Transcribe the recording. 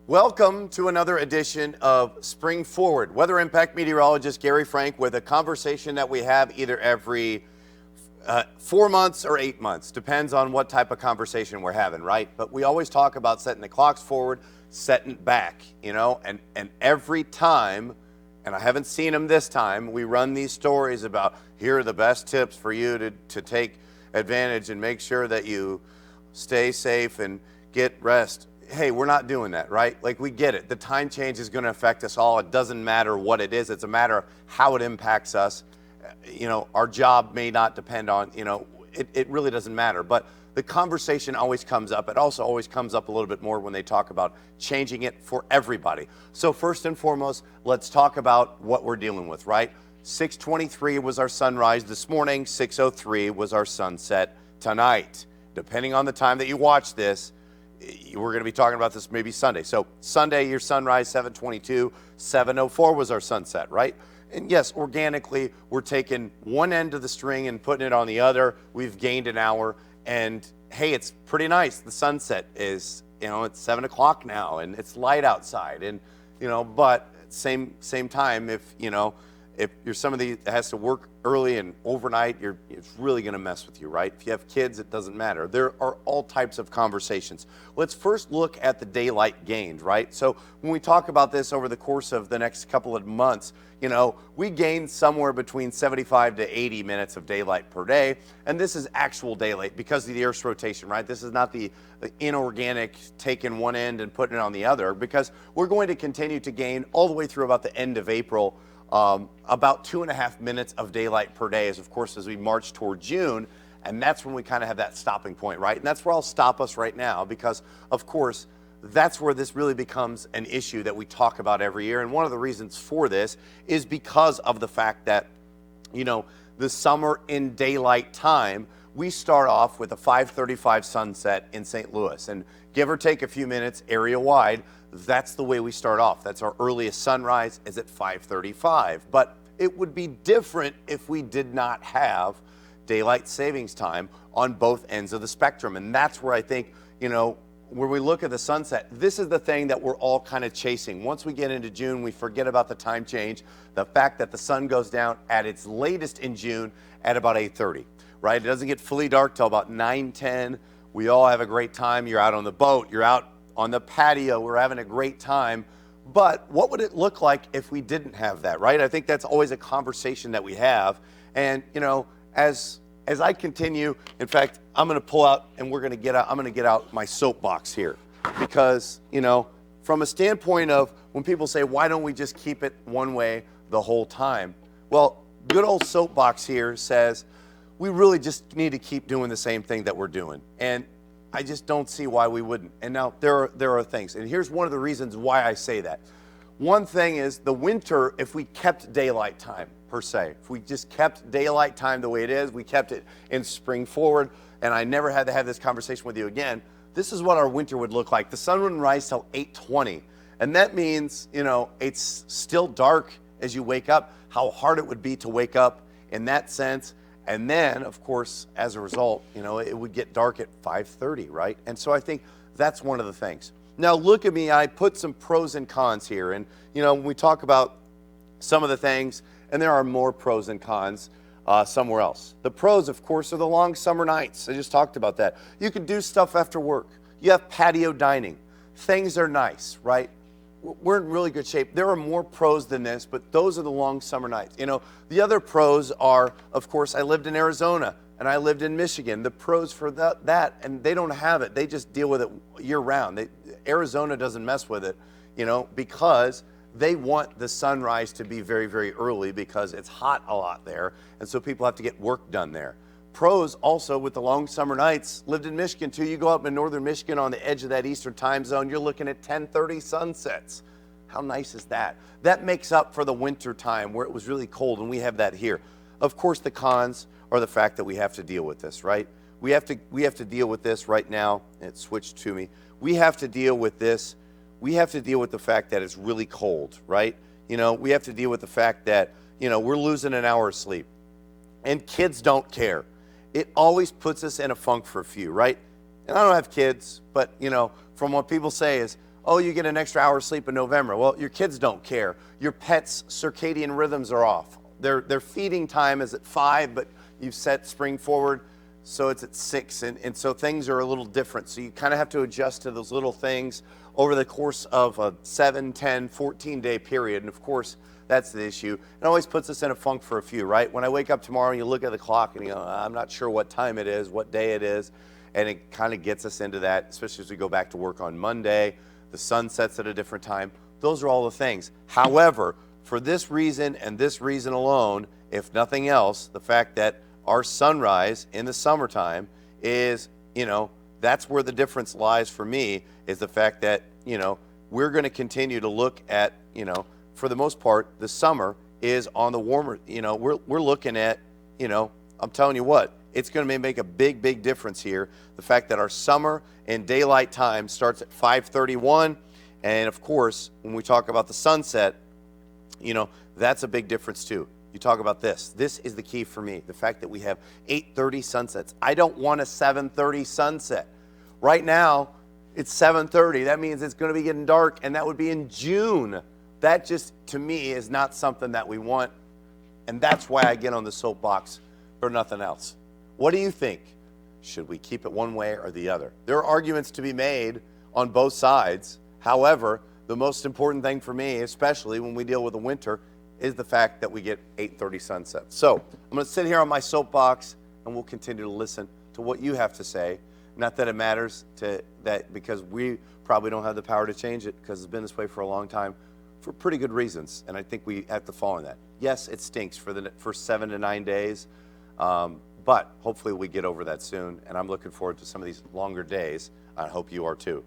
Welcome to another edition of Spring Forward. Weather impact meteorologist Gary Frank with a conversation that we have either every 4 months or 8 months. Depends on what type of conversation we're having, right? But we always talk about setting the clocks forward, setting it back, and every time, and I haven't seen them this time, we run these stories about here are the best tips for you to take advantage and make sure that you stay safe and get rest. Hey, we're not doing that, right? Like, we get it. The time change is going to affect us all. It doesn't matter what it is. It's a matter of how it impacts us. Our job may not depend on, it really doesn't matter. But the conversation always comes up. It also always comes up a little bit more when they talk about changing it for everybody. So first and foremost, let's talk about what we're dealing with, right? 6:23 was our sunrise this morning. 6:03 was our sunset tonight. Depending on the time that you watch this, we're going to be talking about this maybe Sunday. So Sunday, your sunrise, 7:22, 7:04 was our sunset, right? And yes, organically, we're taking one end of the string and putting it on the other. We've gained an hour, and hey, it's pretty nice. The sunset is, it's 7 o'clock now, and it's light outside, and but at the same time, if you're somebody that has to work early and overnight, it's really going to mess with you, right? If you have kids, it doesn't matter. There are all types of conversations. Let's first look at the daylight gained, right? So when we talk about this over the course of the next couple of months, we gained somewhere between 75 to 80 minutes of daylight per day. And this is actual daylight because of the Earth's rotation, right? This is not the inorganic taking one end and putting it on the other, because we're going to continue to gain all the way through about the end of April, about 2.5 minutes of daylight per day, as we march toward June. And that's when we kind of have that stopping point, right? And that's where I'll stop us right now, because of course, that's where this really becomes an issue that we talk about every year. And one of the reasons for this is because of the fact that, the summer in daylight time, we start off with a 5:35 sunset in St. Louis. And give or take a few minutes area wide, that's the way we start off. That's our earliest sunrise is at 5:35. But it would be different if we did not have daylight savings time on both ends of the spectrum. And that's where I think, where we look at the sunset, this is the thing that we're all kind of chasing. Once we get into June, we forget about the time change, the fact that the sun goes down at its latest in June at about 8:30, right? It doesn't get fully dark till about 9:10. We all have a great time. You're out on the boat, you're out on the patio, we're having a great time. But what would it look like if we didn't have that, right? I think that's always a conversation that we have. And, as I continue, in fact, I'm going to pull out and I'm going to get out my soapbox here, because, from a standpoint of when people say, why don't we just keep it one way the whole time? Well, good old soapbox here says we really just need to keep doing the same thing that we're doing. And I just don't see why we wouldn't. And now there are things, and here's one of the reasons why I say that. One thing is the winter, if we kept daylight time per se, if we just kept daylight time the way it is, we kept it in Spring Forward, and I never had to have this conversation with you again, this is what our winter would look like. The sun wouldn't rise till 8:20. And that means, it's still dark as you wake up, how hard it would be to wake up in that sense. And then, of course, as a result, it would get dark at 5:30, right? And so I think that's one of the things. Now, look at me. I put some pros and cons here. And, when we talk about some of the things, and there are more pros and cons somewhere else. The pros, of course, are the long summer nights. I just talked about that. You can do stuff after work. You have patio dining. Things are nice, right? We're in really good shape. There are more pros than this, but those are the long summer nights. The other pros are, of course, I lived in Arizona and I lived in Michigan. The pros for that, and they don't have it. They just deal with it year round. Arizona doesn't mess with it, because they want the sunrise to be very, very early because it's hot a lot there. And so people have to get work done there. Pros also with the long summer nights, lived in Michigan too. You go up in northern Michigan on the edge of that eastern time zone, you're looking at 10:30 sunsets. How nice is that? That makes up for the winter time where it was really cold, and we have that here. Of course, the cons are the fact that we have to deal with this, right? We have to deal with this right now. It switched to me. We have to deal with this. We have to deal with the fact that it's really cold, right? We have to deal with the fact that, we're losing an hour of sleep. And kids don't care. It always puts us in a funk for a few, right? And I don't have kids, but, from what people say is, Oh, you get an extra hour of sleep in November. Well, your kids don't care. Your pet's circadian rhythms are off. Their feeding time is at 5, but you've set spring forward, so it's at 6. And so things are a little different. So you kind of have to adjust to those little things over the course of a 7, 10, 14-day period. And of course, that's the issue. It always puts us in a funk for a few, right? When I wake up tomorrow and you look at the clock and you go, I'm not sure what time it is, what day it is. And it kind of gets us into that, especially as we go back to work on Monday. The sun sets at a different time. Those are all the things. However, for this reason and this reason alone, if nothing else, the fact that our sunrise in the summertime is, that's where the difference lies for me, is the fact that, we're going to continue to look at, for the most part, the summer is on the warmer, we're looking at, I'm telling you what, it's going to make a big, big difference here. The fact that our summer and daylight time starts at 5:31. And of course, when we talk about the sunset, that's a big difference too. You talk about this. This is the key for me. The fact that we have 8:30 sunsets. I don't want a 7:30 sunset. Right now, it's 7:30. That means it's going to be getting dark, and that would be in June. That just, to me, is not something that we want. And that's why I get on the soapbox for nothing else. What do you think? Should we keep it one way or the other? There are arguments to be made on both sides. However, the most important thing for me, especially when we deal with the winter, is the fact that we get 8:30 sunset. So I'm going to sit here on my soapbox, and we'll continue to listen to what you have to say. Not that it matters to that, because we probably don't have the power to change it, because it's been this way for a long time for pretty good reasons, and I think we have to follow that. Yes, it stinks for the first 7 to 9 days. But hopefully we get over that soon, and I'm looking forward to some of these longer days. I hope you are too.